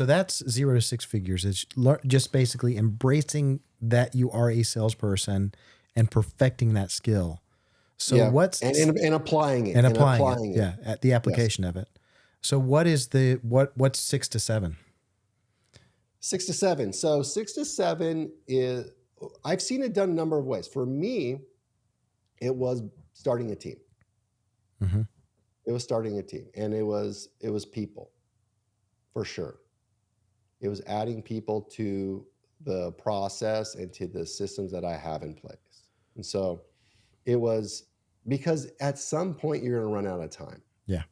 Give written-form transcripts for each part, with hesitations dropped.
So that's 0 to 6 figures. It's just basically embracing that you are a salesperson and perfecting that skill. So Yeah, what's and applying it and and applying it? applying it. Yeah, at the Yes. application of it. So what's 6 to 7? 6 to 7. So 6 to 7 is, I've seen it done a number of ways. For me, it was starting a team. Mm-hmm. It was starting a team, and it was people, for sure. It was adding people to the process and to the systems that I have in place. And so it was, because at some point you're going to run out of time. Yeah.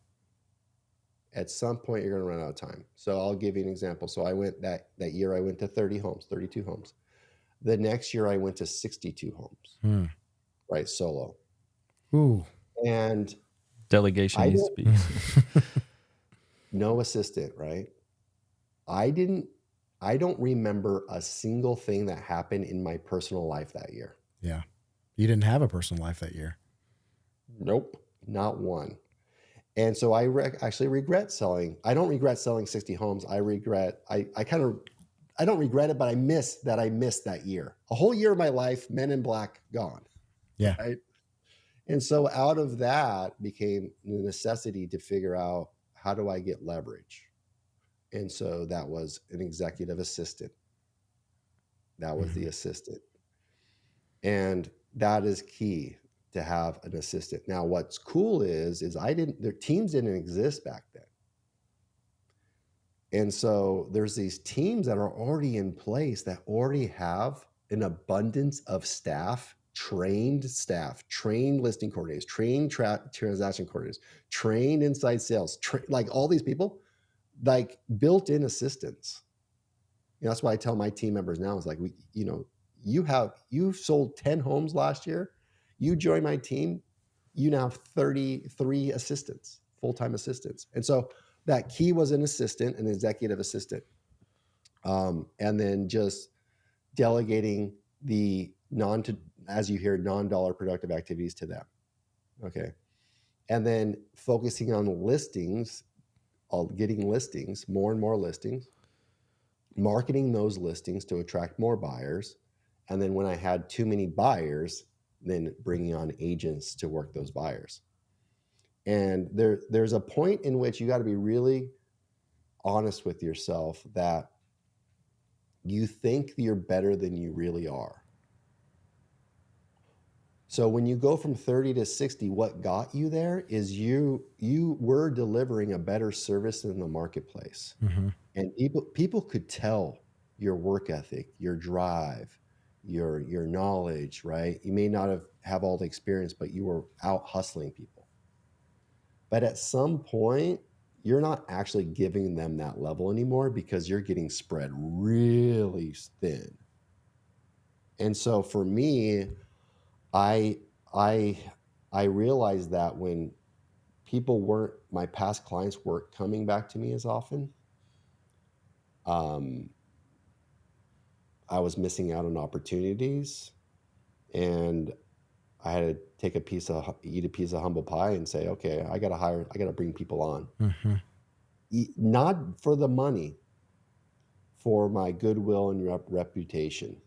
At some point you're going to run out of time. So I'll give you an example. So I went that year, I went to 30 homes, 32 homes. The next year I went to 62 homes, Hmm. right? Solo. Ooh. And Delegation I needs to didn't, be. no assistant, right? I don't remember a single thing that happened in my personal life that year. Yeah. You didn't have a personal life that year. Nope, not one. And so I actually regret selling. I don't regret selling 60 homes. I don't regret it, but I missed that year. A whole year of my life, Men in Black, gone. Yeah. Right. And so out of that became the necessity to figure out, how do I get leverage? And so that was an executive assistant. That was the assistant. And that is key, to have an assistant. Now, what's cool is their teams didn't exist back then. And so there's these teams that are already in place that already have an abundance of trained listing coordinators, trained transaction coordinators, trained inside sales, like all these people, like built-in assistants. That's why I tell my team members now, is like, you've sold 10 homes last year. You join my team, you now have 33 assistants, full-time assistants. And so that key was an assistant, an executive assistant. And then just delegating the non-dollar productive activities to them. Okay. And then focusing on listings, getting listings, more and more listings, marketing those listings to attract more buyers. And then when I had too many buyers, then bringing on agents to work those buyers. And there's a point in which you got to be really honest with yourself, that you think you're better than you really are. So when you go from 30 to 60, what got you there is you were delivering a better service in the marketplace. Mm-hmm. And people could tell your work ethic, your drive, your knowledge, right? You may not have all the experience, but you were out hustling people. But at some point, you're not actually giving them that level anymore, because you're getting spread really thin. And so for me, I realized that when my past clients weren't coming back to me as often, I was missing out on opportunities, and I had to eat a piece of humble pie and say, okay, I got to bring people on. Mm-hmm. Not for the money, for my goodwill and reputation.